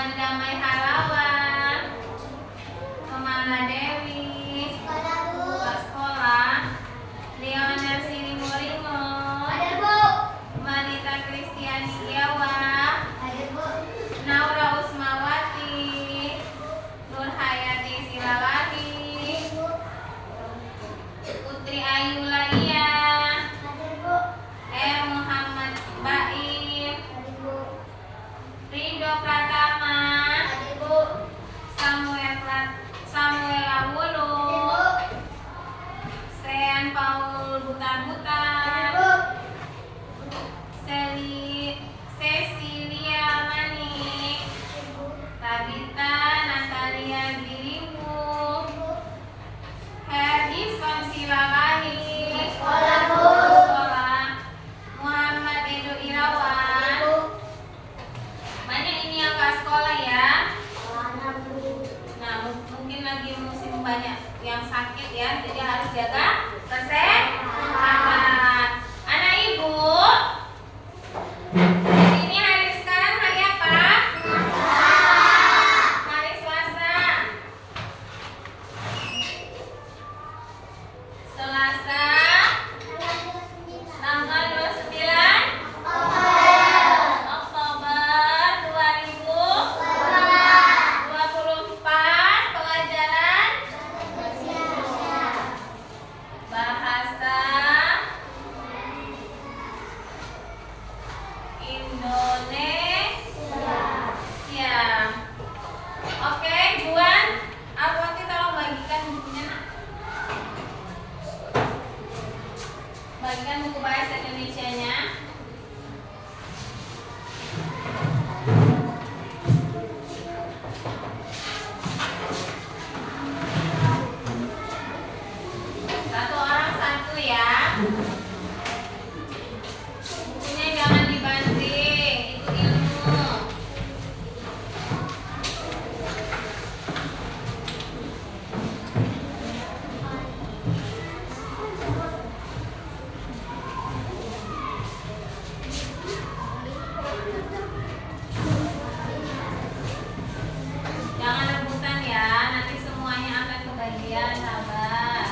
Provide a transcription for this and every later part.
Muhammad Damai Halawan, Kemala Dewi, sekolah. Leonel Sini Moringo, Ada, Bu. Manita Kristiani Iawa, Ada, Bu. Naura Usmawati, Nur Hayati Silalahi, Putri Ayu Laia, Ada, Bu. Muhammad Baim, Ada, Bu. Rido Pratama, Ada, Bu. Samuel Awolo, Ada, Bu. Sean Paul Ada, Butar-Butar, Bu. Cecilia Manik, Tabita Natalia Gilimu, Herdison Silalahi, Sekolah, Bu. sekolah. Muhammad Edo Ada, Irawan. Bu. Banyak ini yang ke sekolah ya. Mana, Bu? Nah, mungkin lagi musim banyak yang sakit ya, jadi harus jaga kesehatan. Anak ibu, di sini hari sekarang hari apa? Hari Selasa. Selasa, tanggal 29 Oktober 2024. Pelajaran bahasa Indonesia. Oke, Juan, aku nanti tolong bagikan bukunya, nak. Bagikan buku bahasa Indonesianya. Satu orang satu ya. Bukunya jangan dibanting, itu ilmu. Jangan rebutan ya, nanti semuanya akan kebagian, sabar.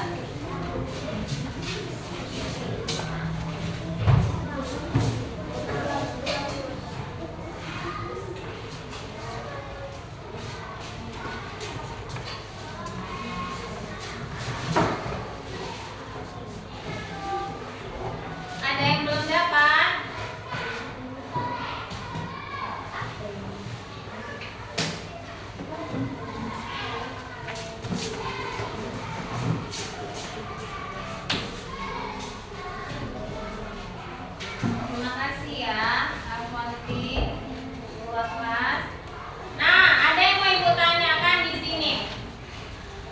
Ada yang belum dapat? Terima kasih ya, Alfonti, dua kelas. Nah, ada yang mau ibu tanyakan di sini.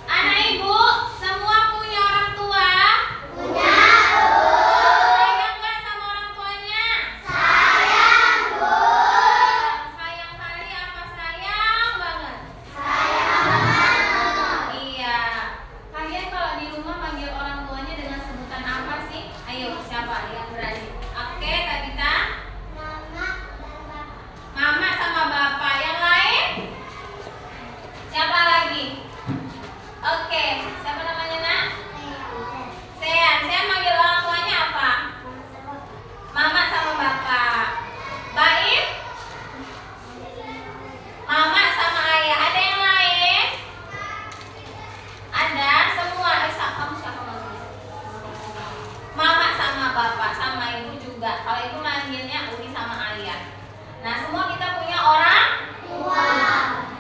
Anak ibu, semua punya orang tua? Punya, Sayang nggak sama orang tuanya? sayang, Bu. Sayang kali apa sayang banget? Sayang banget. Iya. Kalian kalau di rumah panggil orang tuanya dengan sebutan apa sih? Ayo, siapa yang berani? Oke, Tabita. Mama dan Papa. Mama sama bapak. Yang lain? Siapa lagi? Oke, siapa namanya, nak? Sean. Sean manggil orang tuanya apa? Mama sama bapak. Baim? Mama sama ayah. Ada yang lain? Ada semua. Kamu siapa manggil? Mama sama bapak sama ibu juga. Kalau ibu manggilnya Umi sama ayah. Nah, semua kita punya orang.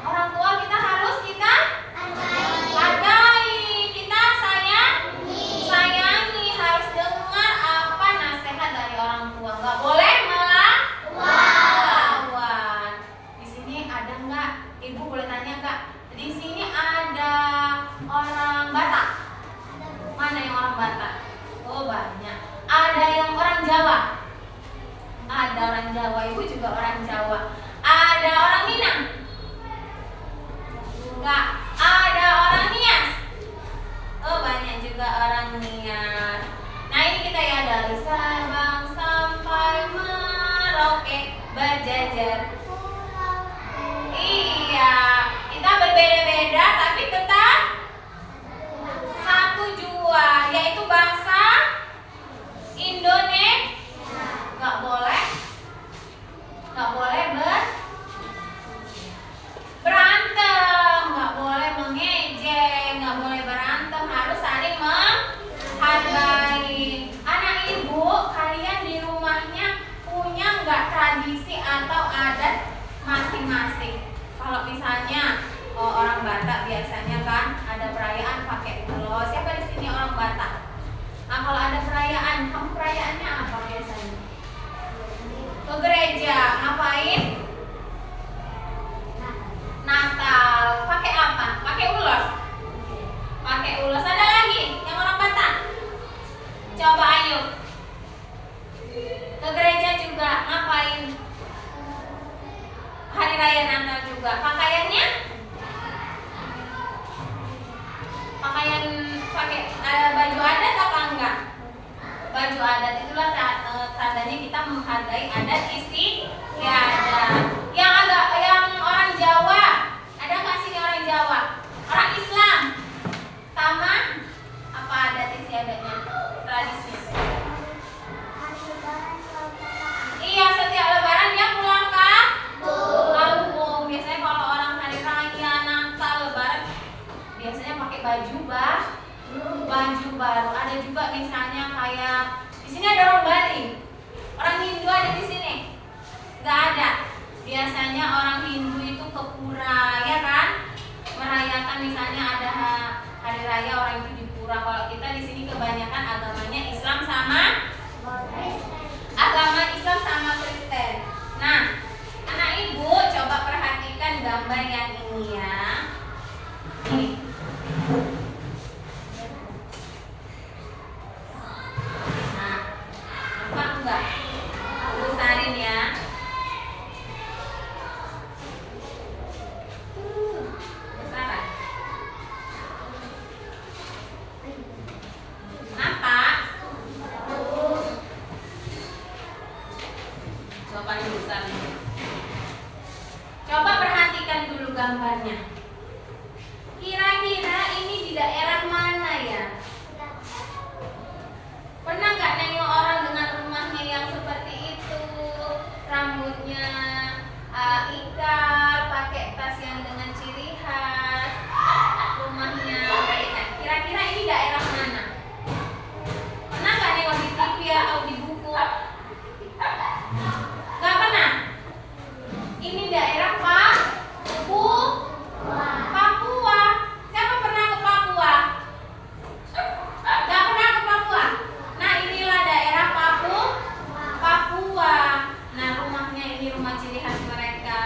Orang tua kita harus kita hargai, kita sayangi, harus dengar apa nasihat dari orang tua. Nggak boleh melawan. Di sini ada nggak? Ibu boleh tanya nggak? Di sini ada orang Batak. Mana yang orang Batak? Oh, banyak. Ada yang orang Jawa. Ada orang Jawa. Ibu juga orang Jawa. Ada orang Minang. Enggak. Ada orang Nias. Oh, banyak juga orang Nias. Nah, ini kita ya dari Sabang sampai Merauke berjajar. Iya, kita berbeda-beda tapi tetap satu jua, yaitu bangsa Indonesia. Nggak boleh berantem, nggak boleh mengejek, nggak boleh berantem, harus saling menghargai. Anak ibu, kalian di rumahnya punya nggak tradisi atau adat masing-masing? Kalau misalnya orang Batak biasanya kan ada perayaan pakai ulos. Siapa di sini orang Batak? Nah, kalau ada perayaan, kamu perayaannya apa biasanya? Ke gereja, ngapain? Natal. Pakai apa? Pakai ulos. Pakai ulos. Ada lagi yang orang Batak? Coba ayo. Ke gereja juga ngapain? Hari raya Natal juga. Pakaiannya? Pakaian pakai baju adat apa enggak? Baju adat, itulah tandanya kita menghargai adat istiadat. Yang orang Jawa, ada nggak sih orang Jawa? Orang Islam, sama apa adat istiadatnya? Tradisinya? Iya, setiap Lebaran dia pulang ke kampung. Biasanya kalau orang hari raya Natal, Lebaran, biasanya pakai baju baru. Ada juga misalnya kayak di sini ada orang Bali, orang Hindu ada di sini? Nggak ada. Biasanya orang Hindu itu ke pura, ya kan? Merayakan misalnya ada hari raya, orang itu di pura. Kalau kita di sini kebanyakan agamanya Islam sama Kristen. Nah, anak ibu coba perhatikan gambar yang ini ya. Nih. Nah, nampak enggak? Besarin ya. Besaran. Nampak? Coba besar. Coba perhatikan dulu gambarnya. Kira-kira ini di daerah mana ya? Pernah nggak nengok orang dengan rumahnya yang seperti itu? Rambutnya ikal, pakai tas yang dengan ciri khas, rumahnya kayak. Kira-kira ini daerah mana? Pernah nggak nengok di TV atau di buku? Nggak pernah? Ini daerah Papua. Siapa pernah ke Papua? Nggak pernah ke Papua? Nah, inilah daerah Papua. Nah, rumahnya ini rumah ciri khas mereka.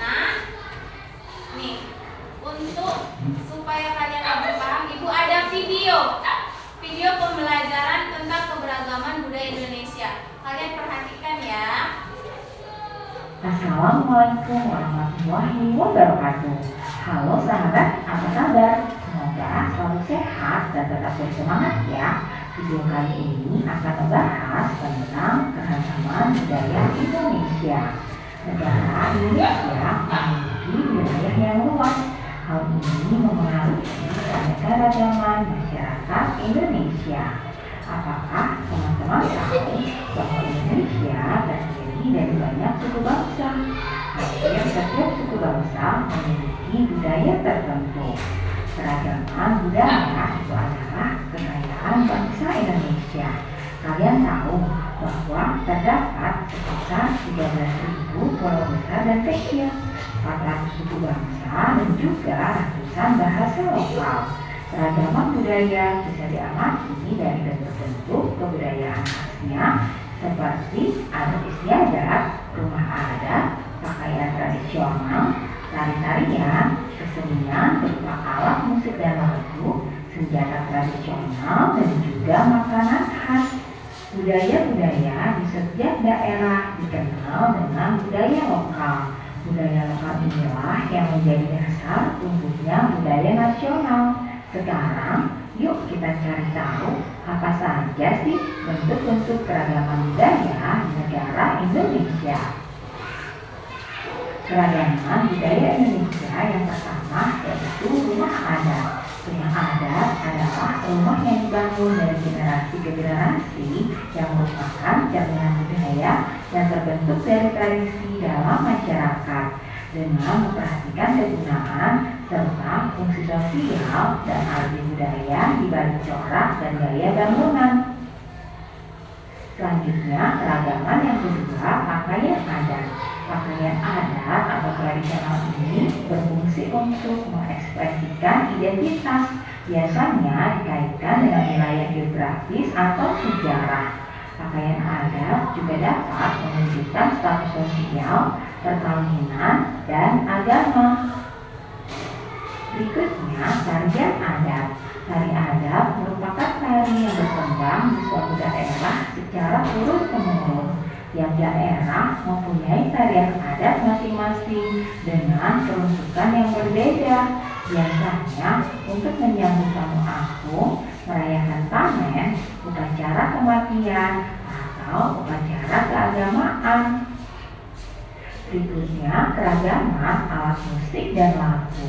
Nah, nih, untuk supaya kalian lebih paham, Ibu ada video pembelajaran tentang keberagaman budaya Indonesia. Kalian perhatikan ya. Assalamualaikum warahmatullahi wabarakatuh. Halo sahabat, apa kabar? Semoga selalu sehat dan tetap bersemangat ya. Video kali ini akan membahas tentang keragaman budaya Indonesia. Negara Indonesia memiliki wilayah yang luas. Hal ini mempengaruhi keanekaragaman masyarakat Indonesia. Apakah teman-teman tahu bahwa Indonesia terdiri dari banyak suku bangsa? Hampir setiap suku bangsa memiliki budaya tertentu. Keragaman budaya itu adalah kekayaan bangsa Indonesia. Kalian tahu bahwa terdapat sekitar 13.000 pulau besar dan kecil, 400 suku bangsa dan juga ratusan bahasa lokal. Keragaman budaya bisa diamati dari bentuk-bentuk kebudayaan khasnya seperti adat istiadat, rumah adat, pakaian tradisional, tari-tarian, kesenian berupa alat musik dan lagu, senjata tradisional dan juga makanan khas. Budaya-budaya di setiap daerah dikenal dengan budaya lokal. Budaya lokal inilah yang menjadi dasar tumbuhnya budaya nasional. Sekarang, yuk kita cari tahu apa saja sih bentuk-bentuk keragaman budaya di negara Indonesia. keragaman budaya Indonesia yang pertama yaitu rumah adat. Rumah adat adalah rumah yang dibangun dari generasi ke generasi yang merupakan jaminan budaya yang terbentuk dari tradisi dalam masyarakat dengan memperhatikan kegunaan serta fungsi sosial dan arti budaya di balik corak dan gaya bangunan. Selanjutnya, keragaman yang kedua, pakaian adat. Pakaian adat atau tradisional ini berfungsi untuk mengekspresikan identitas, biasanya dikaitkan dengan wilayah geografis atau sejarah. Pakaian adat juga dapat menunjukkan status sosial, perkawinan, dan agama. Berikutnya, tarian adat. Tari adat merupakan tari yang berkembang di suatu daerah secara turun-temurun. Tiap daerah mempunyai tarian adat masing-masing dengan peruntukan yang berbeda. Biasanya untuk menyambut tamu agung, merayakan panen, upacara kematian, atau upacara keagamaan. Berikutnya, keragaman alat musik dan lagu.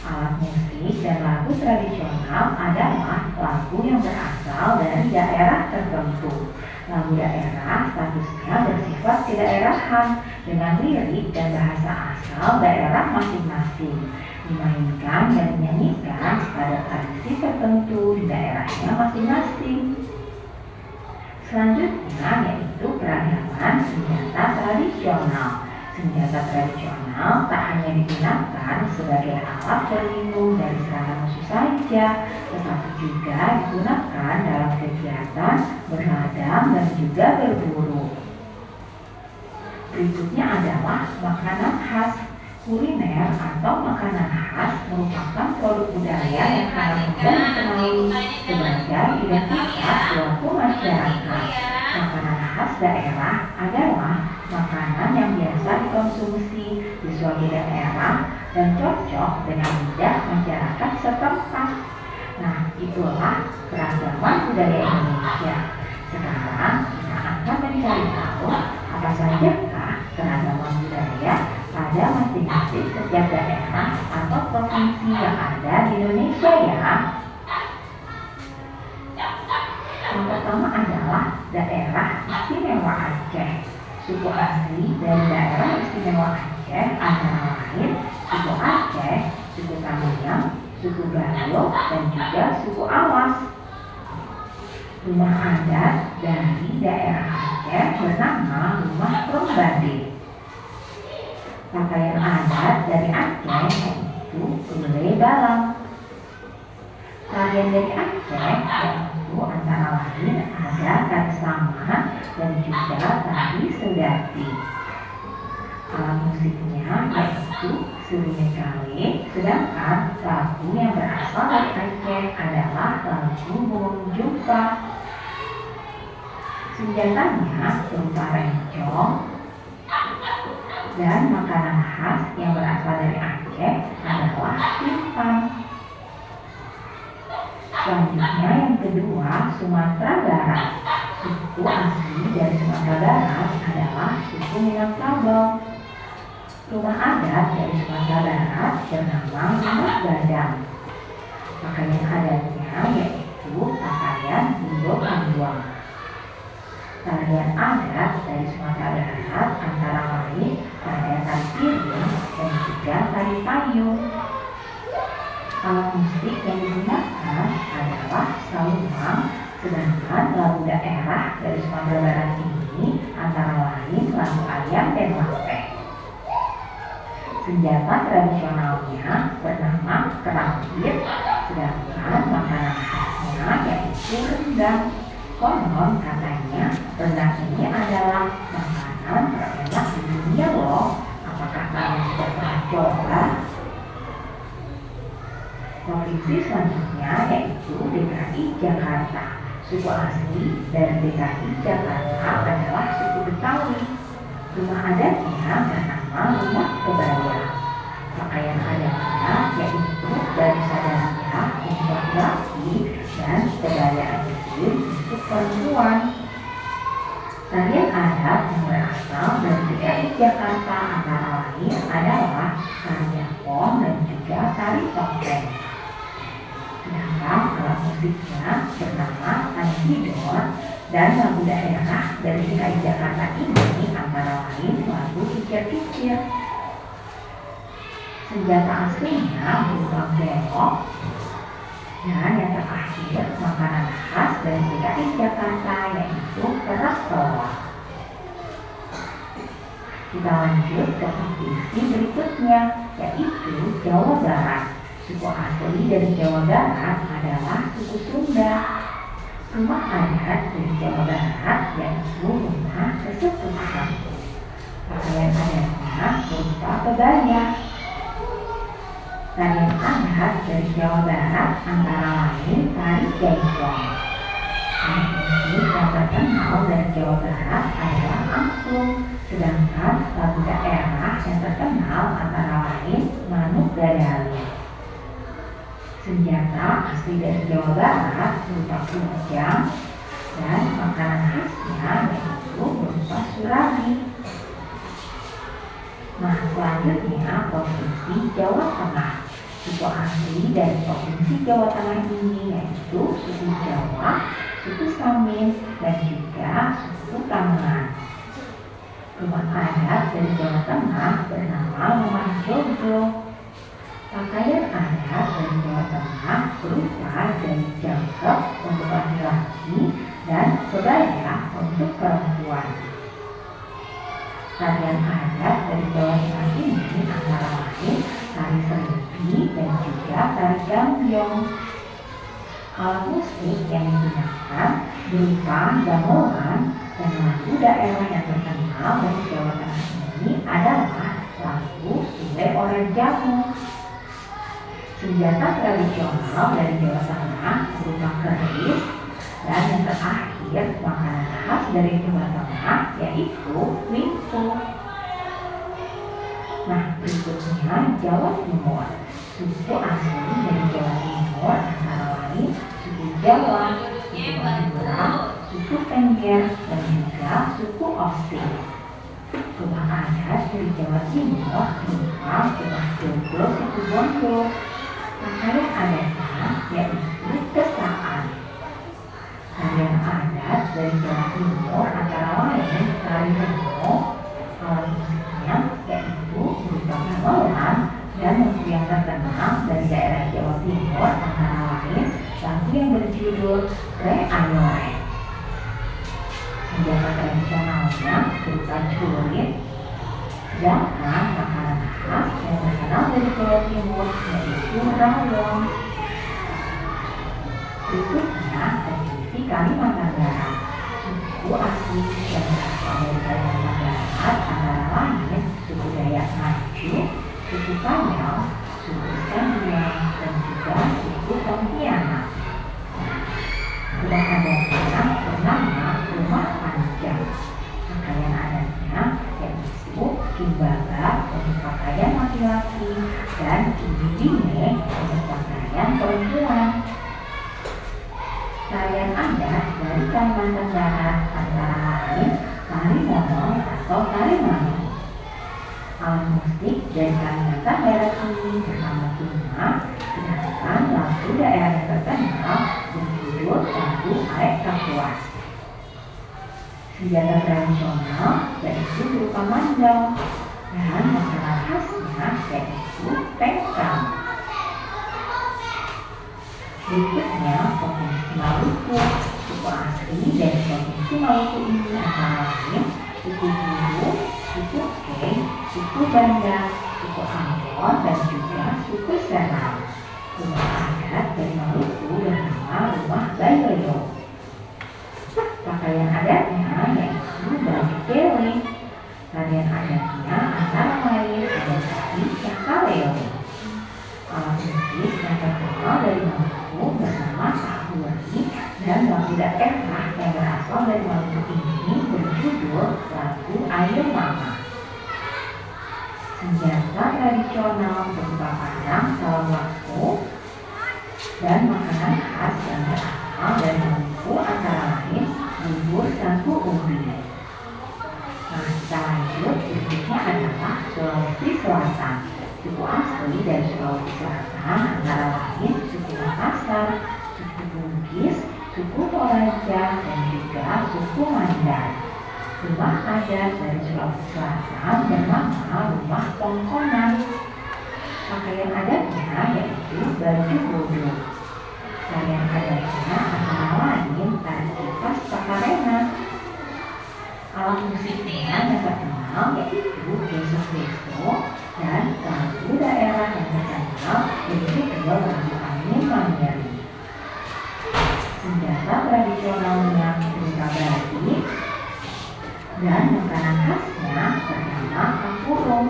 Alat musik dan lagu tradisional adalah lagu yang berasal dari daerah tertentu. Lagu daerah statusnya bersifat kedaerahan dengan lirik dan bahasa asal daerah masing-masing, dimainkan dan dinyanyikan pada tradisi tertentu di daerahnya masing-masing. Selanjutnya yaitu keragaman senjata tradisional. Senjata tradisional tak hanya digunakan sebagai alat berlindung dari serangan musuh saja, tetapi juga digunakan dalam kegiatan berladang dan juga berburu. Berikutnya adalah makanan khas. Kuliner atau makanan khas merupakan produk budaya yang sangat mudah dikenali sebagai identitas suatu masyarakat. Makanan khas daerah adalah makanan yang biasa dikonsumsi di suatu daerah dan cocok dengan lidah masyarakat setempat. Nah, itulah keragaman budaya Indonesia. Sekarang kita akan mencari tahu apa sajakah keragaman budaya pada masing-masing setiap daerah atau provinsi yang ada di Indonesia ya. Yang pertama adalah daerah istimewa Aceh. Suku asli dari daerah istimewa Aceh antara lain suku Aceh, suku Tamiang, suku Gayo, dan juga suku Awas. Rumah adat dari daerah Aceh bernama Rumah Prombade. Pakaian adat dari Aceh yaitu Ule Balang. Tarian dari Aceh yaitu antara lain ada tari saman dan juga tari sedati. Alat musiknya yaitu Surine Kale, sedangkan lagu yang berasal dari Aceh adalah lagu Burung Jumpa. Senjatanya berupa rencong, dan makanan khas yang berasal dari Aceh adalah timpang. Selanjutnya yang kedua, Sumatera Barat. Suku asli dari Sumatera Barat adalah suku Minangkabau. Rumah adat dari Sumatera Barat bernama Rumah Gadang. Pakaian adatnya yaitu pakaian Indo Panduang. Tarian adat dari Sumatera Barat antara lain ada tari piring dan juga tari payung. Alat musik yang digunakan adalah saluang, sedangkan lagu daerah dari Sumatera Barat ini antara lain lagu ayam dan lapeh. Senjata tradisionalnya bernama kerapit, sedangkan makanan khasnya yaitu rendang. Konon katanya rendang ini adalah makanan terenak di dunia loh. Apakah kalian sudah pernah coba? Provinsi selanjutnya yaitu DKI Jakarta. Suku asli dari DKI Jakarta adalah suku Betawi. Rumah adatnya bernama Rumah Kebaya. Pakaian adatnya yaitu dari sadaria untuk laki-laki dan kebaya adat untuk perempuan. Tarian adat yang berasal dari DKI Jakarta antara lain lain adalah tari yapong dan juga tari topeng. Sedangkan alat musiknya bernama Anhidor dan lagu daerah dari DKI Jakarta ini antara lain lagu Kicir-Kicir. Senjata aslinya berupa golok, dan yang terakhir makanan khas dari DKI Jakarta yaitu kerak telur. Kita lanjut ke provinsi berikutnya yaitu Jawa Barat. Suku asli dari Jawa Barat adalah suku Sunda. Rumah adat dari Jawa Barat yaitu rumah kesepuhan. Pakaian adatnya berupa kebaya. Tarian adat dari Jawa Barat antara lain tari jaipong. Tari musik yang terkenal dari Jawa Barat adalah angklung. Sedangkan lagu daerah yang terkenal antara lain manuk dadali. Senjata asli dari Jawa Barat berupa kujang dan makanan khasnya yaitu berupa surabi. Nah, selanjutnya provinsi Jawa Tengah. Suku asli dari provinsi Jawa Tengah ini yaitu suku Jawa, suku Samin, dan juga suku Kangean. Rumah adat dari Jawa Tengah bernama Rumah Jojo. Pakaian adat dari Jawa Tengah berupa dari jangkep untuk laki-laki dan kebaya untuk perempuan. Tarian adat dari Jawa Tengah ini antara lain tari serimpi dan juga tari gambyong. Alat musik yang digunakan berupa gamelan dan lagu daerah yang terkenal dari Jawa Tengah ini adalah lagu Sule Orang Jamu. Senjata tradisional dari Jawa Tengah berupa keris, dan yang terakhir makanan khas dari Jawa Tengah yaitu wingko. Nah, berikutnya Jawa Timur. Suku asli dari Jawa Timur antara lain suku Jawa, suku Madura, suku Tengger, dan juga suku Osing. Rumah adat dari Jawa Timur berupa rumah Jogo suku Bondo. Pakaian adatnya yaitu kesaan. Tarian adat dari Jawa Timur antara lain tari remo. Alat musiknya yaitu berupa gamelan dan lagu yang terkenal dari daerah Jawa Timur antara lain lagu yang berjudul Re Ayo Re. Senjata tradisionalnya berupa celurit. Sedangkan makanan khas yang terkenal dari Jawa Timur yaitu rawon. Berikutnya provinsi Kalimantan Barat. Suku asli yang berasal dari Kalimantan Barat antara lain suku Dayak Ngaju, suku Payau, suku Sandiang, dan juga suku Pontianak. Rumah adatnya bernama Rumah Panjang. Pakaian adatnya yaitu kimbaga untuk pakaian laki-laki dan ibine untuk pakaian perempuan. Tarian adat dari Kalimantan Barat antara lain tari monong atau tari mani. Alat musik dari Kalimantan Barat ini bersama Tuna, sedangkan lagu daerah yang terkenal berjudul lagu Arek Kapuas. Senjata tradisional yaitu berupa mandau dan makanan khasnya yaitu pengkam. Berikutnya provinsi Maluku. Suku asli dari provinsi Maluku ini antara lain suku Buru, suku Kei, suku Banda, suku Ambon, dan juga suku Senau. Rumah adat dari Maluku bernama Rumah Bayoyo. Pakaian adatnya yaitu baju keling. Tarian adatnya antara lain ada tari cakaleo. Alat musik yang terkenal dari Maluku bernama sahuri, dan lagu daerah yang berasal dari Maluku ini berjudul lagu Ayo Mama. Senjata tradisional berupa parang salam waktu dan makanan khas yang berasal dari Maluku antara lain bubur sagu ubi. Nah, kita lanjut, berikutnya adalah Sulawesi Suku asli dari Sulawesi Selatan antara lain suku Makassar, suku Bugis, suku Toraja, dan juga suku Mandar. Rumah adat dari Sulawesi Selatan bernama rumah tongkonan. Pakaian adatnya yaitu baju bodo. Tarian adatnya antara lain tari kipas Pakarena. Alat musiknya yang terkenal yaitu geso-geso dan lagu daerah yang terkenal yaitu lagu angin Manyari. Senjata tradisionalnya berupa batik dan makanan khasnya bernama kapurung.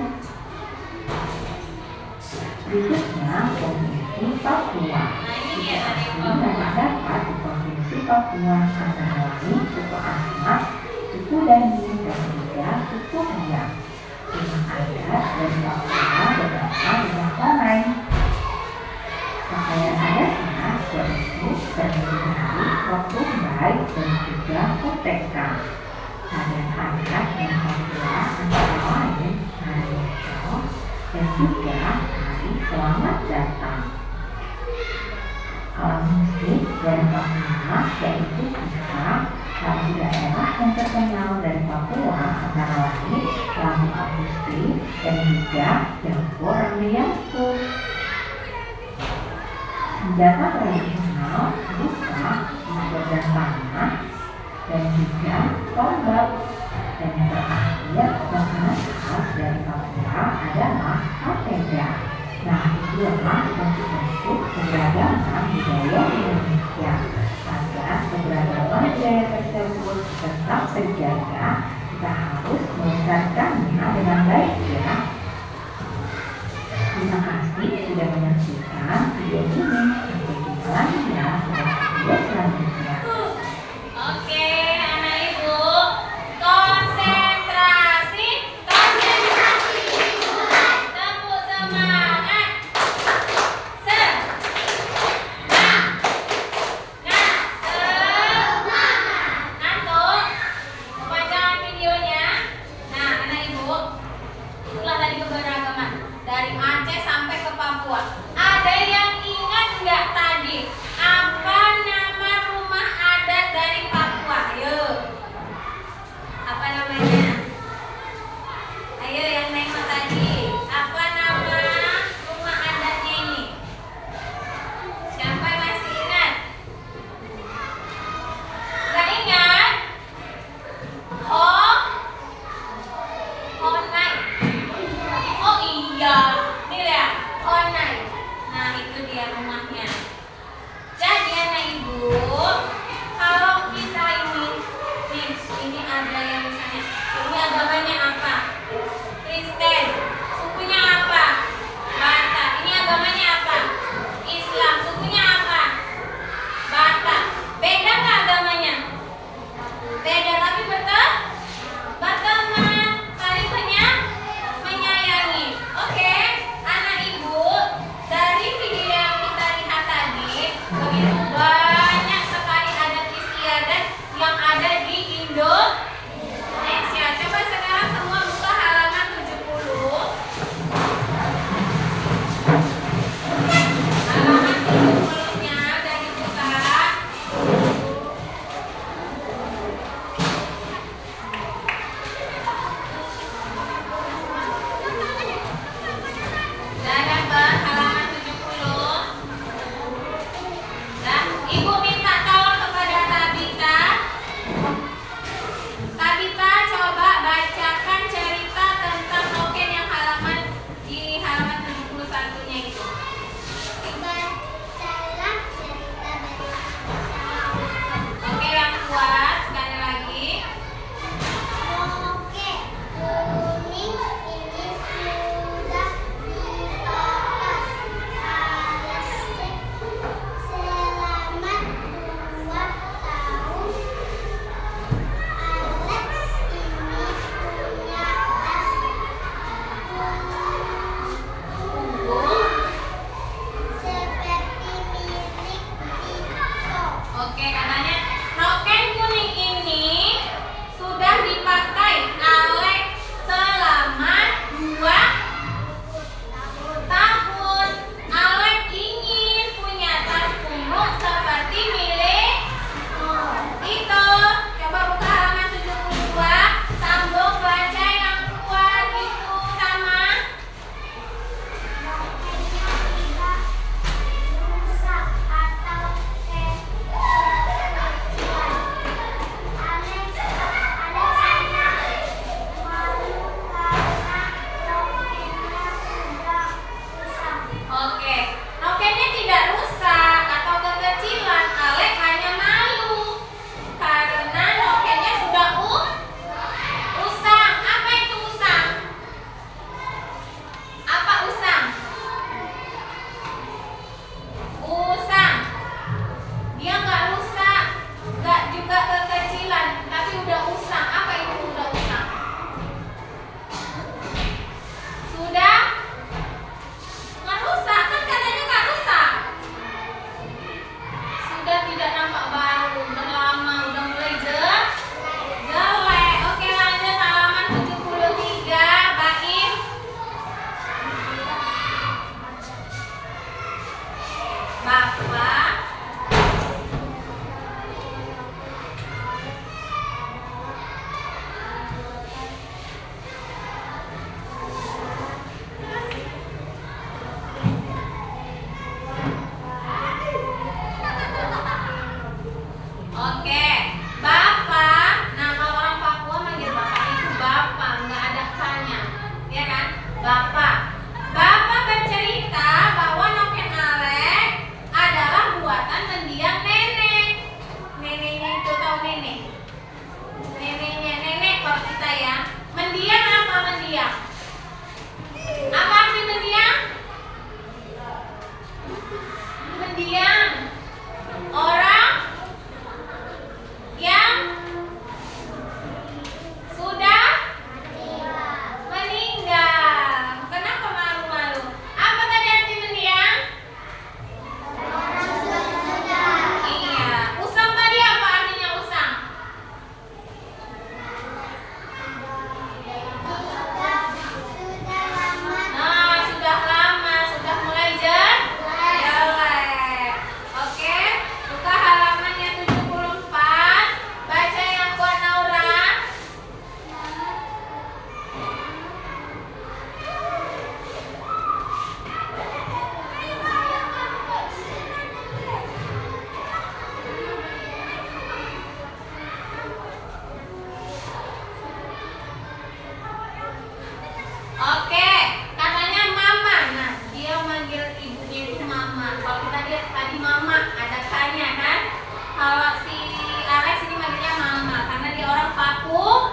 Berikutnya Provinsi Papua. Suku asli yang terdapat di Provinsi Papua antara lain suku Asmat, suku Dani, dan juga suku Biak. Rumah adat dari Papua bernama rumah Honai. Pakaian adatnya yaitu berdiri rotumbai dan juga koteka. Tarian adat yang Papua antara lain tari Moco dan juga tari Selamat Datang. Alat musik dari Papua yaitu gitar. Lagu daerah yang terkenal dari Papua antara lain lagu akustik dan juga dapur Ramlianku. Senjata tradisional berupa pisau dan panah dan juga tombak. Dan yang terakhir makanan khas dari Papua adalah papeda. Nah, itulah bentuk-bentuk keberagaman budaya Indonesia. Agar keberagaman budaya tersebut tetap terjaga, kita harus melestarikannya dengan baik ya. Terima kasih sudah menyaksikan video ini. Sampai jumpa lagi ya pada video selanjutnya. Oke, anak ibu, konsentrasi, konsentrasi, tepuk semangat, ngantuk, kepanjangan videonya. Nah, anak ibu, Bapak. Bapak bercerita bahwa noken Alek adalah buatan mendiang nenek. Neneknya itu tahu nenek? Neneknya nenek kalau kita ya. Mendiang apa mendiang? Apa arti mendiang? Mendiang orang yang sudah meninggal. Kenapa malu-malu? Apa tadi arti mendiang? Iya. Usang tadi apa artinya usang? Nah, sudah lama, sudah mulai jelek. Oke, buka halamannya 74. Baca yang buat Naura. Oke, katanya mama. Nah, dia manggil ibunya itu mama. Kalau kita lihat tadi mama ada tanya kan? Kalau si Alex ini manggilnya mama karena dia orang Papua.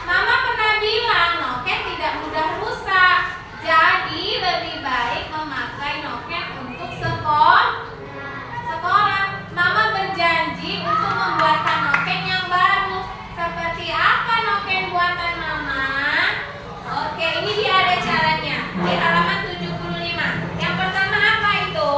Mama pernah bilang noken tidak mudah rusak. Jadi lebih baik memakai noken untuk sekolah. Mama berjanji untuk membuatkan noken yang baru. Seperti apa noken buatan mama? Oke, ini dia ada caranya di halaman 75. Yang pertama apa itu?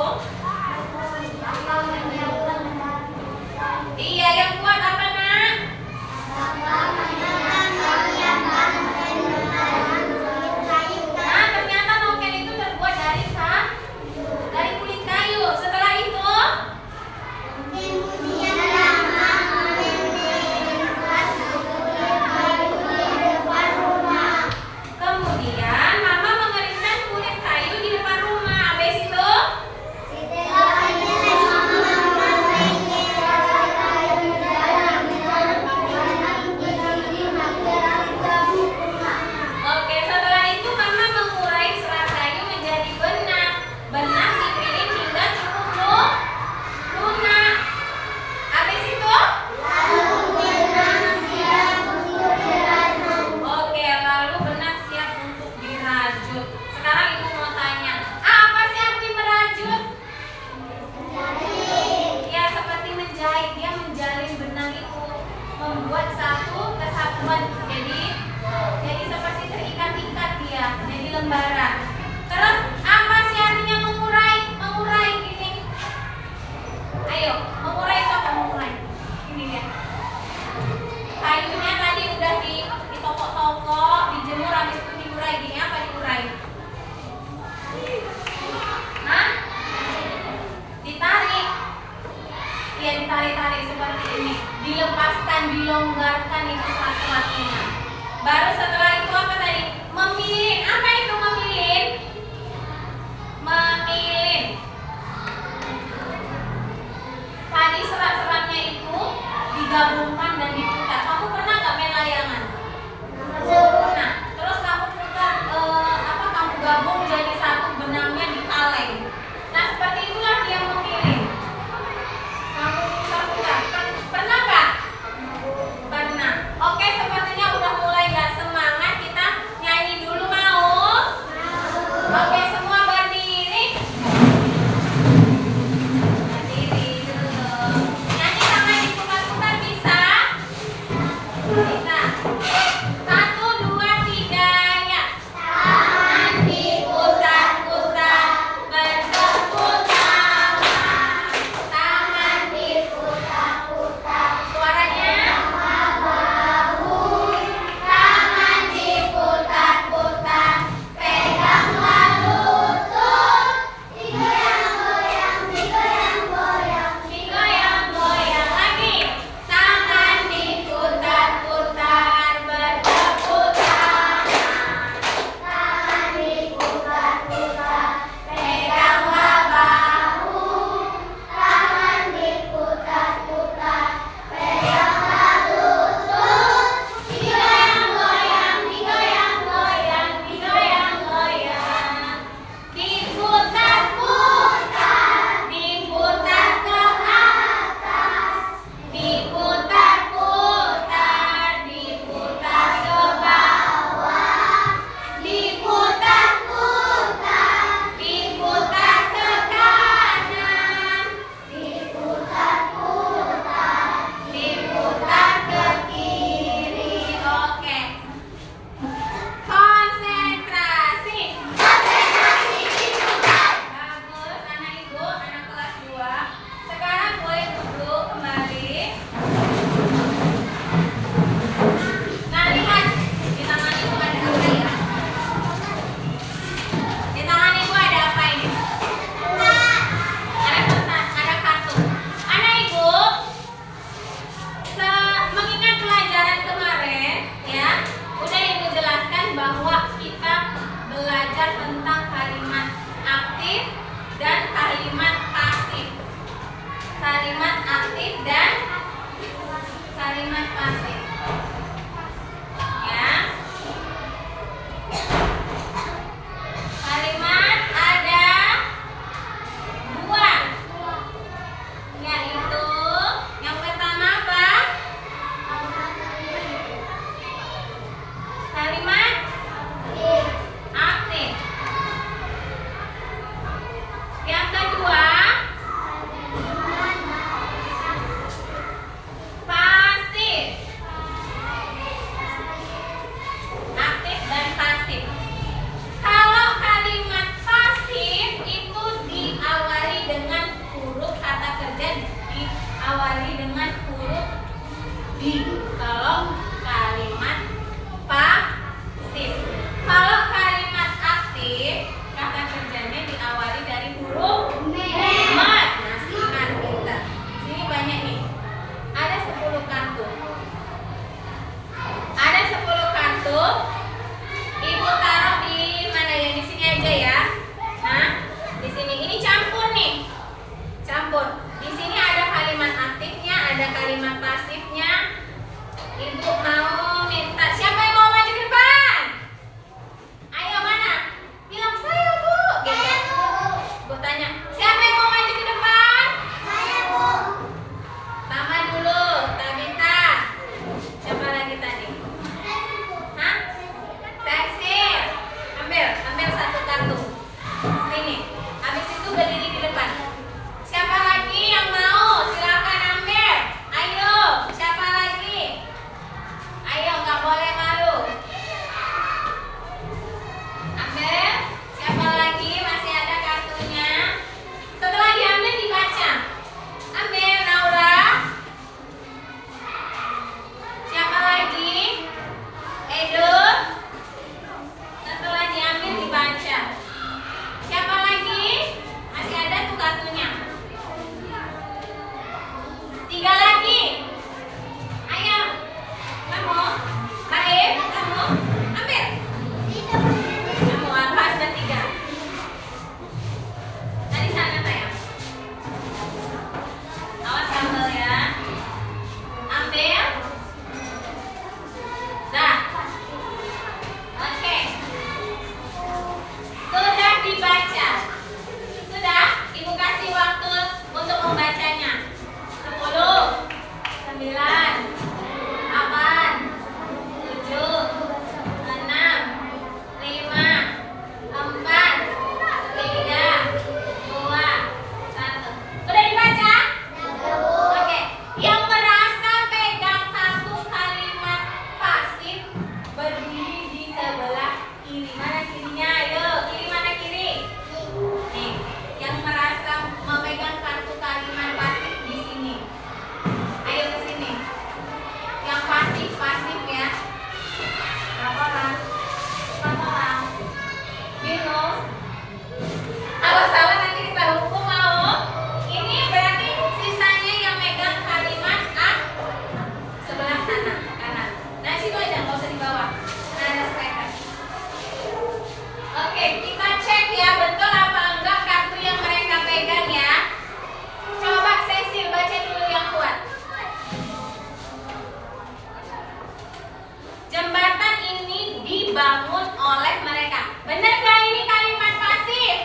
dibangun oleh mereka. Benar nggak ini kalimat pasif?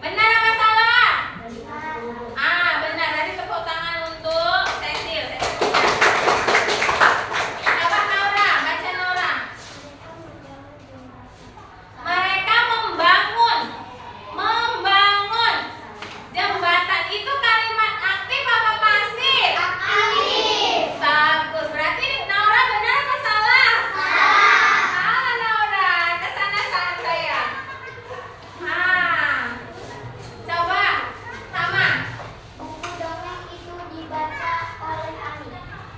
Benar apa salah? Benar. Nanti tepuk tangan untuk Cecil. Coba Naura, baca Naura. Mereka membangun jembatan. Itu kalimat aktif apa pasif? Aktif. Bagus. Berarti Naura benar apa salah? Salah Naura. Kesana santai ya. Coba sama. Buku dongeng itu dibaca oleh Ani.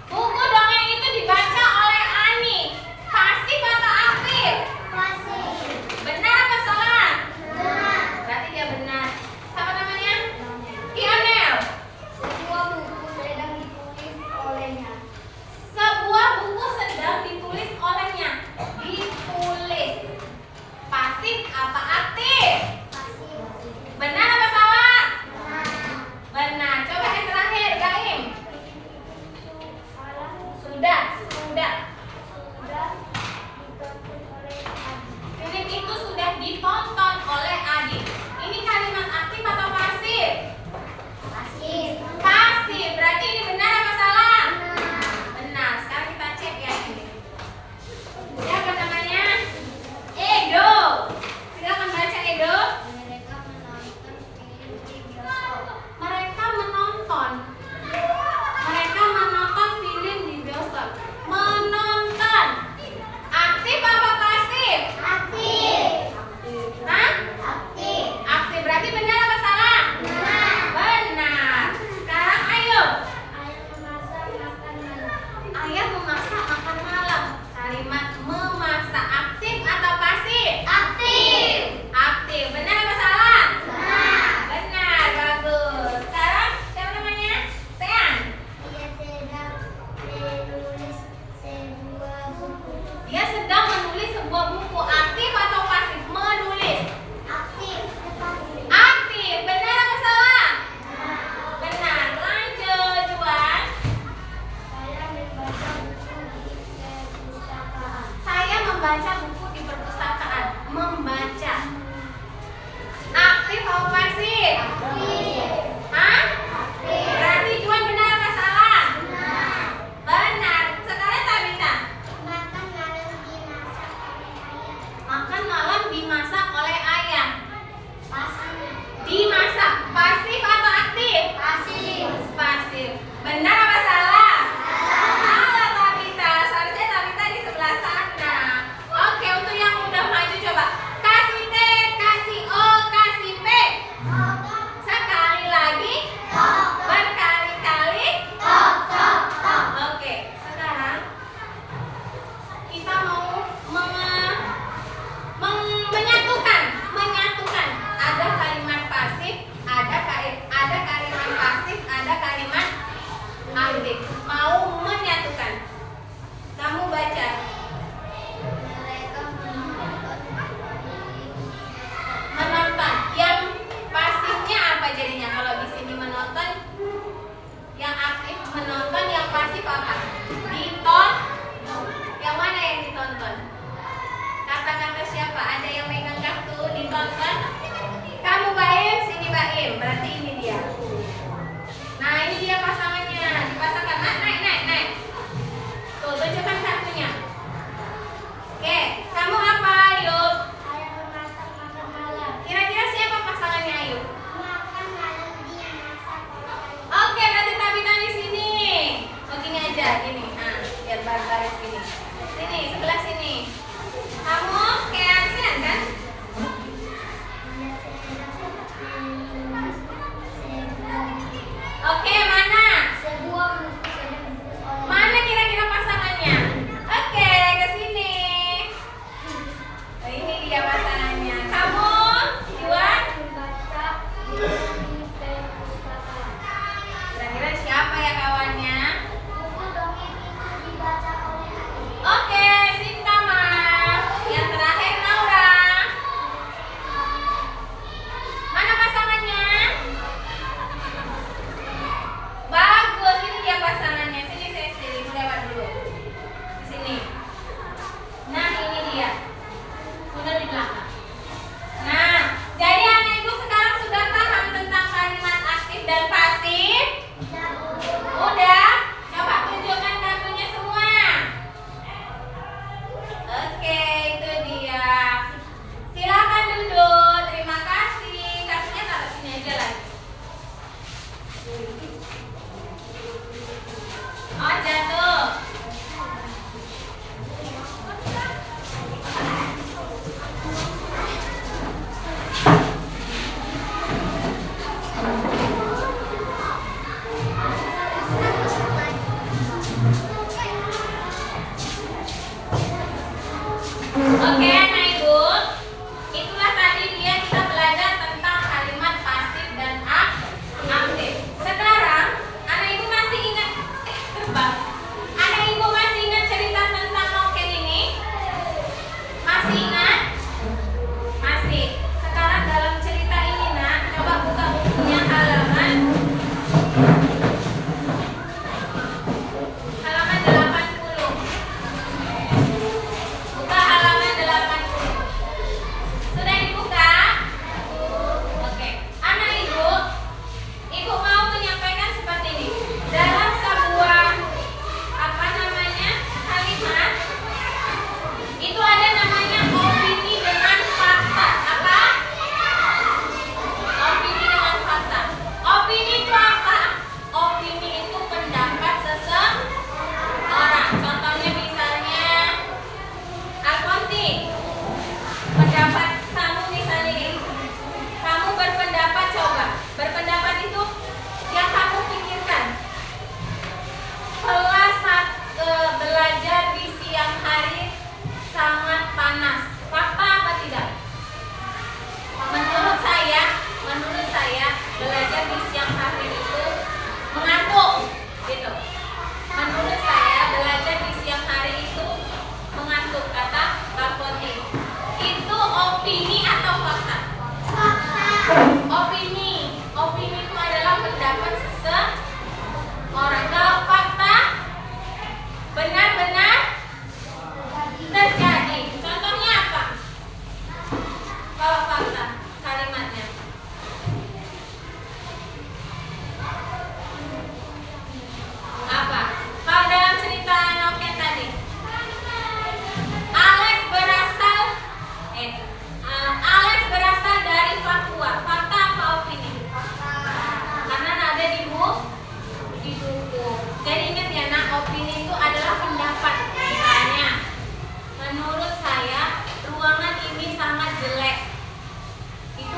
Buku dongeng itu dibaca oleh Ani. Pasif atau aktif? Pasif. Benar apa salah? Benar. Berarti dia benar. Siapa namanya? Kionel. Sebuah buku sedang ditulis olehnya. Sebuah buku sedang ditulis olehnya. Ditulis. Pasif apa aktif? Pasif. Benar apa salah? Benar. Benar. Coba yang terakhir, Gaim. Sudah. Sudah ditonton oleh Adi. Film itu sudah ditonton oleh Adi. Ini kalimat aktif atau pasif? Pasif. Pasif. Berarti ini benar apa salah? Benar. Benar. Sekarang kita cek ya ini. Siapa namanya? Edo. Silakan baca Edo. Mereka menonton film di bioskop. Mereka menonton film di bioskop. Menonton. Aktif apa pasif? Aktif. Hah? Aktif. Aktif. Berarti benar apa salah? Benar. Benar. Sekarang ayo. Ayah memasak makan malam. Ayah memasak makan malam. Kalimat memasak aktif atau pasif? Aktif. Aktif. Benar apa salah? Benar. Benar. Bagus. Sekarang siapa namanya? Tean. Dia sedang menulis sebuah buku. Dia sedang menulis sebuah buku. Aktif atau pasif? Menulis. Aktif. Aktif. Benar apa salah? Benar. Lanjut, Juan. Saya membaca Saya membaca buku di perpustakaan. buku di perpustakaan. Membaca. Aktif atau pasif? Aktif. Hah? Aktif. Berarti Juan benar apa salah? Benar. Benar. Sekarang Tabita. Makan malam dimasak oleh ayah. Makan malam dimasak oleh ayah. Pasif. Dimasak. Pasif atau aktif? Pasif. Pasif. Benar apa salah? Salah Tabita. Seharusnya Tabita di sebelah sana. Oke, untuk yang udah maju coba. Kasih T, kasih O, kasih P. Sekali lagi.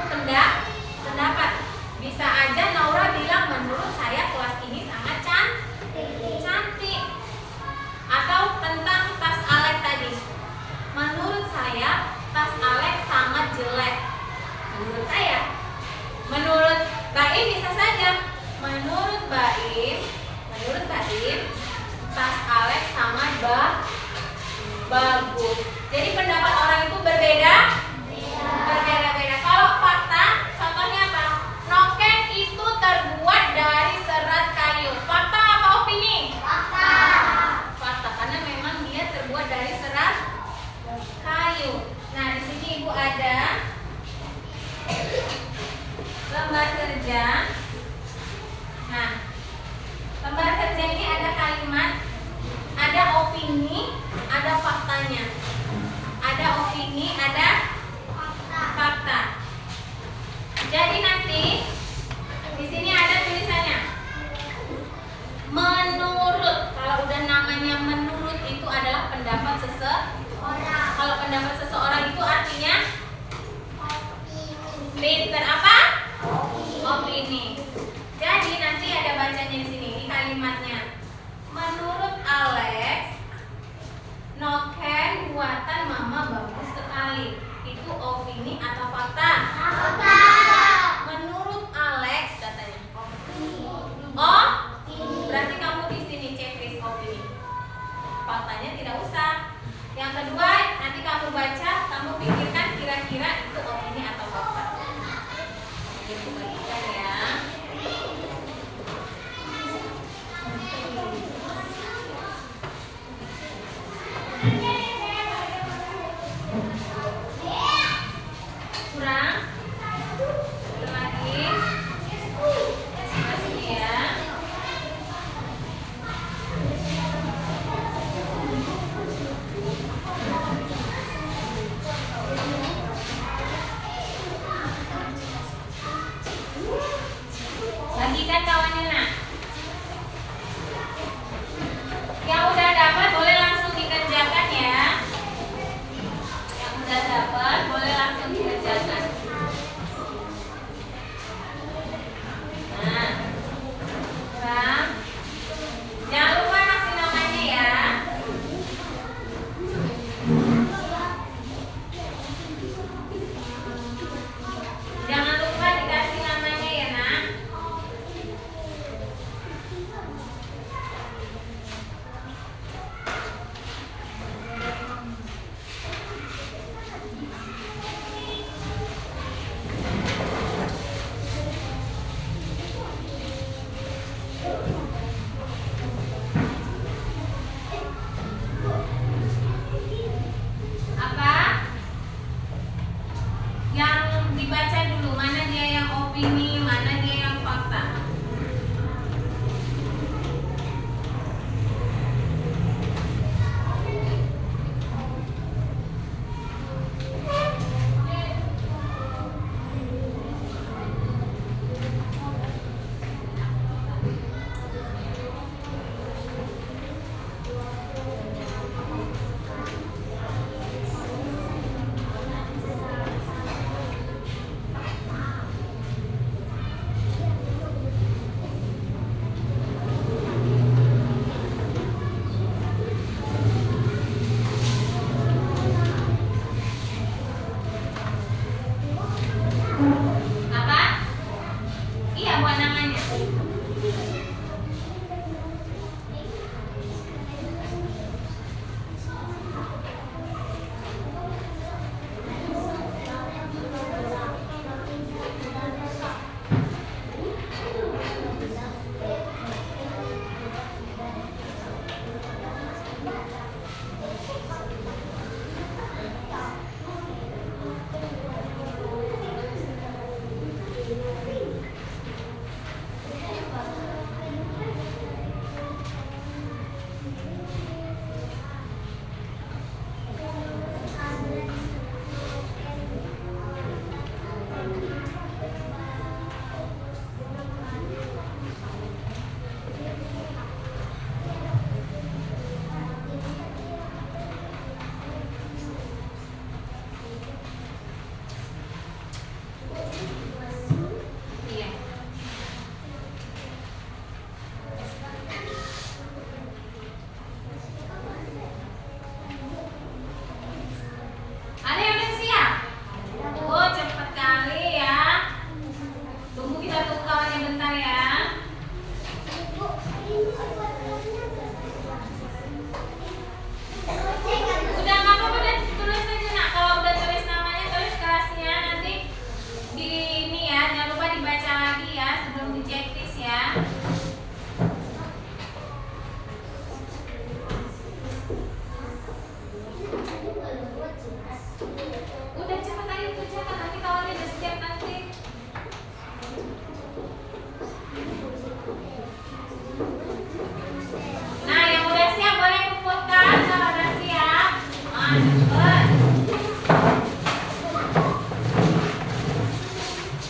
pendapat. Bisa aja Naura bilang menurut saya kelas ini sangat cantik. Atau tentang tas Alek tadi. Menurut saya tas Alek sangat jelek. Menurut saya. Menurut Baim bisa saja. Menurut Baim tas Alek sangat bagus. Jadi pendapat orang itu berbeda. Kalau fakta, contohnya apa? Noken itu terbuat dari serat kayu. Fakta apa opini? Fakta, karena memang dia terbuat dari serat kayu. Nah, di sini Ibu ada lembar kerja. Nah, lembar kerja ini ada kalimat, ada opini, ada faktanya. Ada opini, ada fakta. Jadi nanti di sini ada tulisannya. Menurut, kalau udah namanya menurut itu adalah pendapat seseorang. Kalau pendapat seseorang itu artinya pinter apa? Opini. Jadi nanti ada bacanya di sini, ini kalimatnya. Menurut Alex, noken buatan mama bagus sekali. Itu opini atau fakta? Menurut Alex katanya. Oh, berarti kamu di sini checklist opini. Faktanya tidak usah. Yang kedua, nanti kamu baca, kamu pikirkan kira-kira itu opini atau fakta. Jadi bagikan ya. Kurang? Lagi? Masih ya? Bagikan kawannya nak. Yang udah dapat boleh langsung dikerjakan ya. Yang udah dapat boleh langsung dikerjakan. Nah, kurang. Jangan lupa kasih namanya ya. Jangan lupa dikasih namanya ya nak.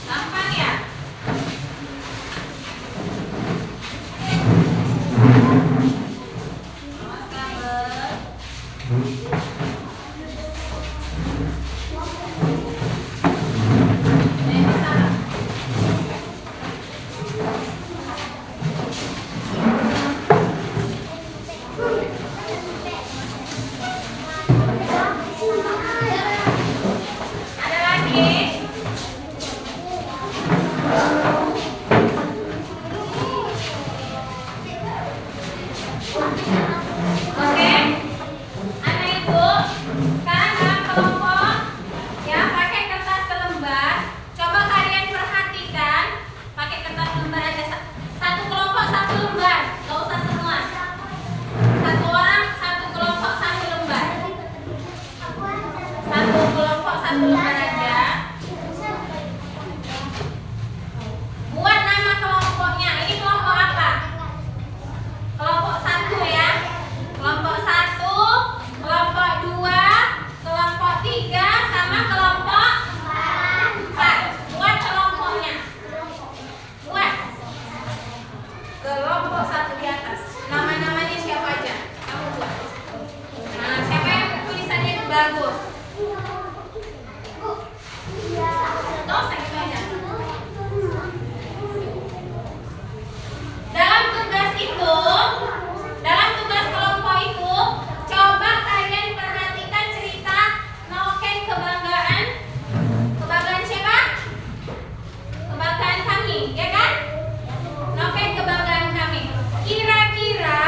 Gampang ya? Awas kabel. Ini salah. Ada lagi? Oke, anak ibu, sekarang dalam kelompok ya pakai kertas selembar. Coba kalian perhatikan, pakai kertas lembar aja. Satu kelompok satu lembar, gak usah semua. Satu orang satu kelompok satu lembar. Satu kelompok satu lembar aja. Buat nama kelompoknya. Ini kelompok apa? Kelompok satu ya. Kelompok satu, kelompok dua, kelompok tiga, sama kelompok empat. Buat kelompoknya. Buat kelompok satu di atas. Nama-namanya siapa aja? Kamu buat. Nah, siapa yang tulisannya bagus? Terus gitu aja. Dalam tugas itu, dalam tugas kelompok itu, coba kalian perhatikan cerita noken kebanggaan. Kebanggaan siapa? Kebanggaan kami, ya kan? Noken kebanggaan kami. Kira-kira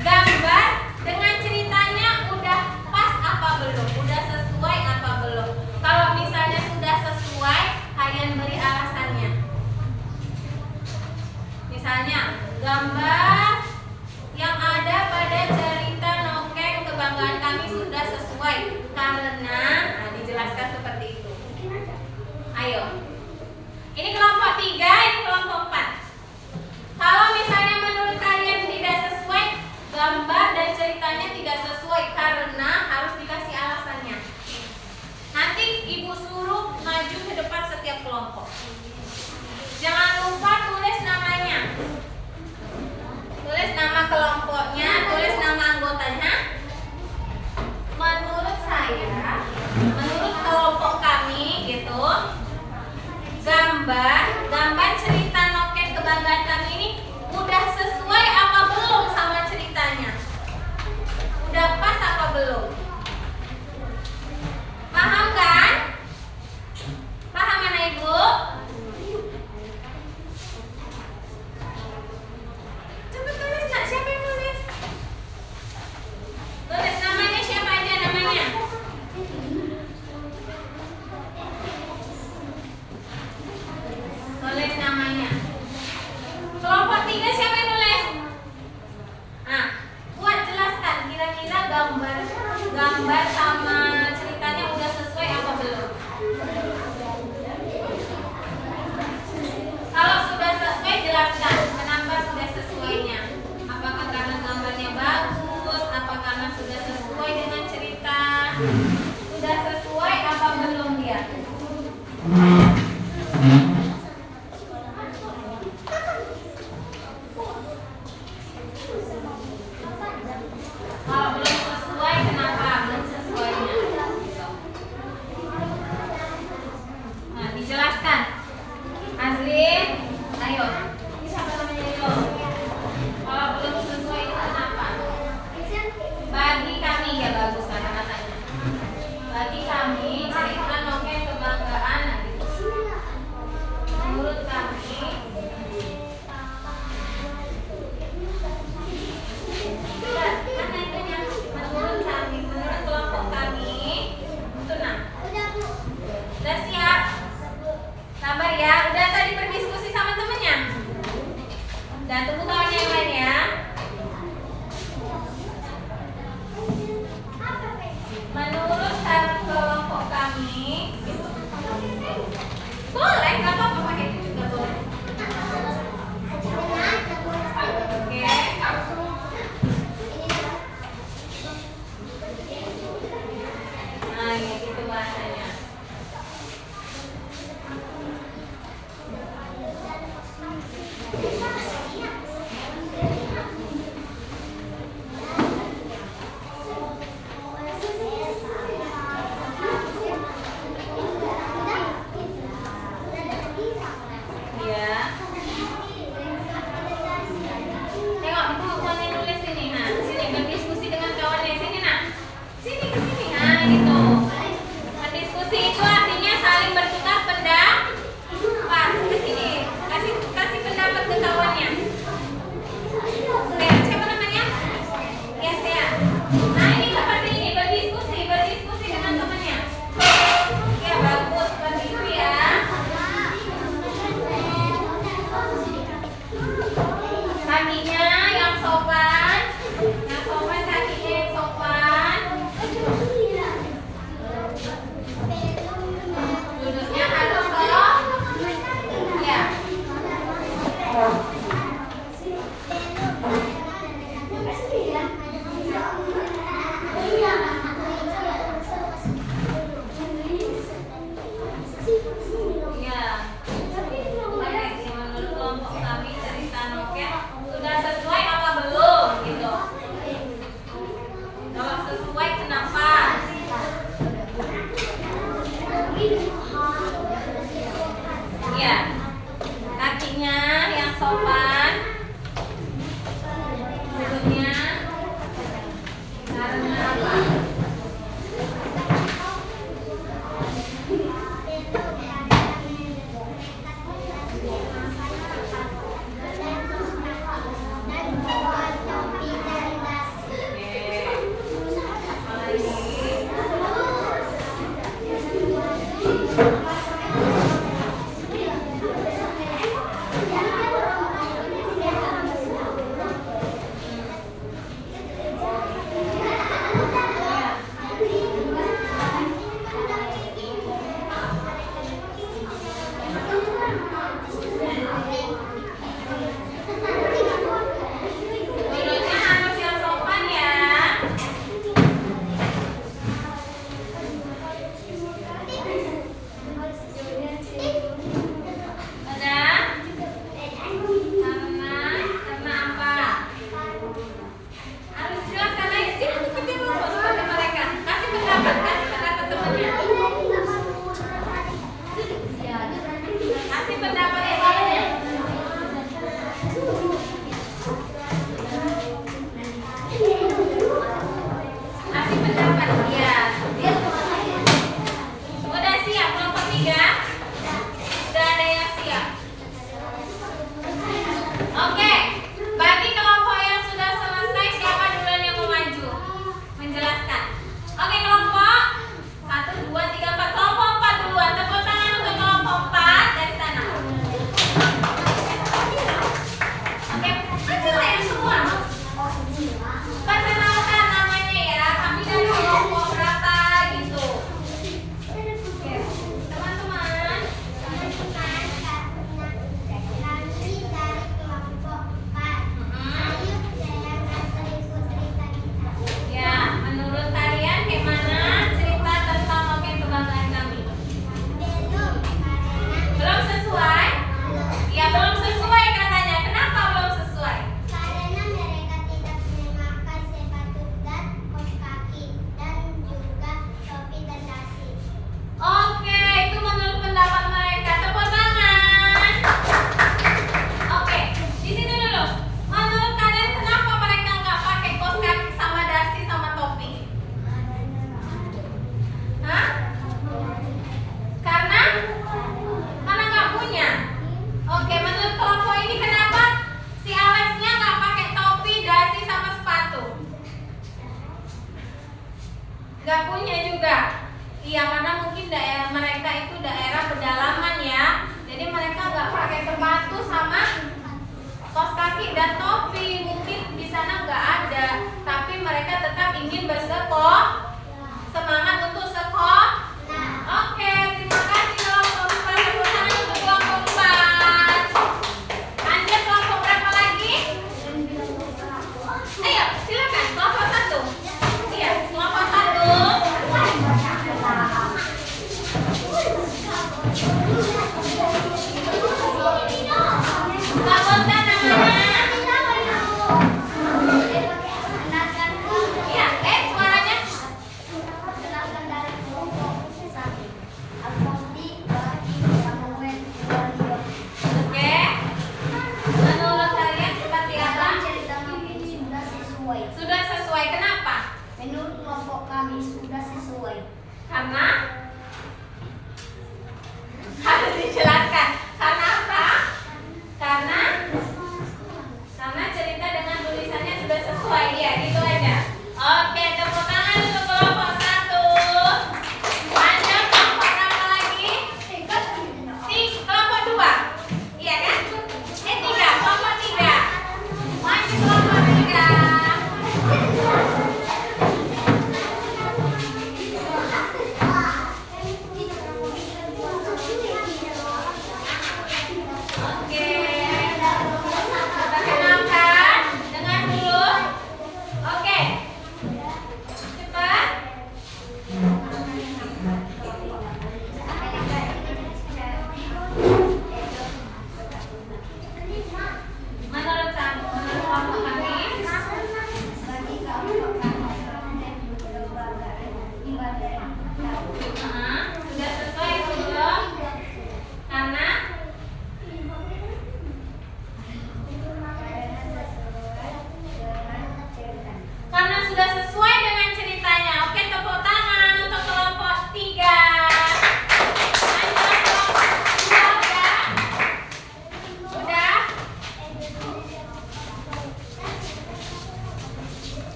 gambar dengan ceritanya udah pas apa belum? Udah sesuai apa belum? Kalau misalnya sudah sesuai, kalian beri alasannya. Misalnya, gambar yang ada pada cerita noken kebanggaan kami sudah sesuai karena dijelaskan seperti itu. Ayo. Ini kelompok 3, ini kelompok 4. Kalau misalnya menurut kalian tidak sesuai, gambar dan ceritanya tidak sesuai karena harus dikasih alasannya. Nanti ibu suruh maju ke depan setiap kelompok. Jangan lupa tulis namanya. Tulis nama kelompoknya, tulis nama anggotanya. Menurut saya, menurut kelompok kami gitu, gambar cerita noken kebanggaan kami ini udah sesuai apa belum sama ceritanya? Udah pas apa belum? Paham kan? Paham anak ibu? Coba tulis nak, siapa yang nulis? Tulis namanya, siapa aja namanya? Tulis namanya. Kelompok 3 siapa yang nulis? Nah, buat jelaskan kira-kira gambar sama ceritanya udah sesuai apa belum? Kalau sudah sesuai, jelaskan kenapa sudah sesuainya. Apakah karena gambarnya bagus? Apa karena sudah sesuai dengan cerita? Sudah sesuai apa belum dia? Kalau belum sesuai, kenapa belum sesuainya? Nah, dijelaskan. Azrin, ayo. Ini siapa namanya itu? Kalau belum sesuai itu kenapa? Bagi kami ya bagus kata-katanya. Bagi kami cerita noken kebanggaan. Nah, gitu. lagi gitu bahasanya.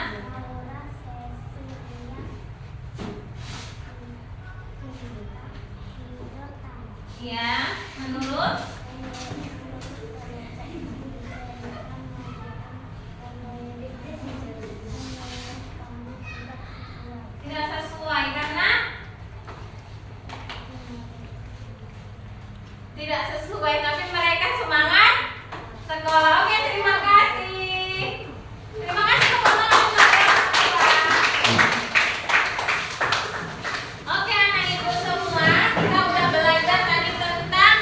Laura, Cecilia, Ya, menurut tidak sesuai karena tidak sesuai, tapi mereka semangat sekolah. Oke, terima kasih. Terima kasih teman-teman. Oke, anak ibu semua, kita udah belajar tadi tentang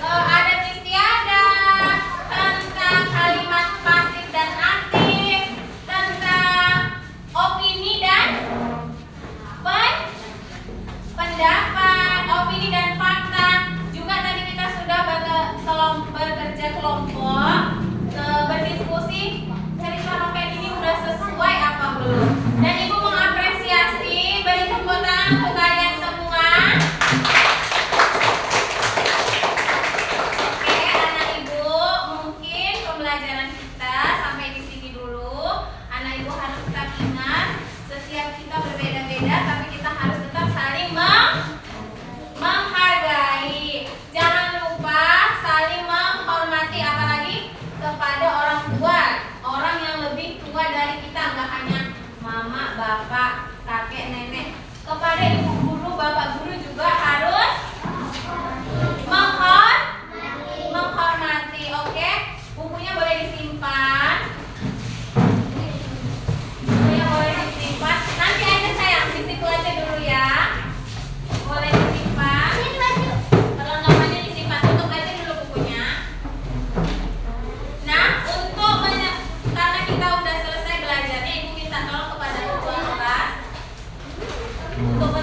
adat istiadat, tentang kalimat pasif dan aktif, tentang opini dan pendapat, opini dan fakta. Juga tadi kita sudah bekerja kelompok, berdiskusi cerita roket ini udah sesuai apa belum. Dan ibu mengapresiasi, beri tepuk tangan untuk kalian semua. Oke, anak ibu, mungkin pembelajaran kita sampai di sini dulu. Anak ibu harus tetap ingat, setiap kita berbeda-beda, tapi kita harus tetap saling menghargai. Jangan lupa saling menghormati, apalagi kepada orang tua, orang yang lebih tua dari kita, nggak hanya mama, bapak, kakek, nenek. Kepada ibu guru, bapak guru juga harus menghormati. Oke, bukunya boleh disimpan. Bukunya boleh disimpan. Nanti aja sayang, di situ aja dulu ya. Boleh disimpan. Perlengkapannya disimpan. Tutup aja dulu bukunya. Nah, karena kita udah selesai belajarnya, ibu minta tolong kepada ketua kelas untuk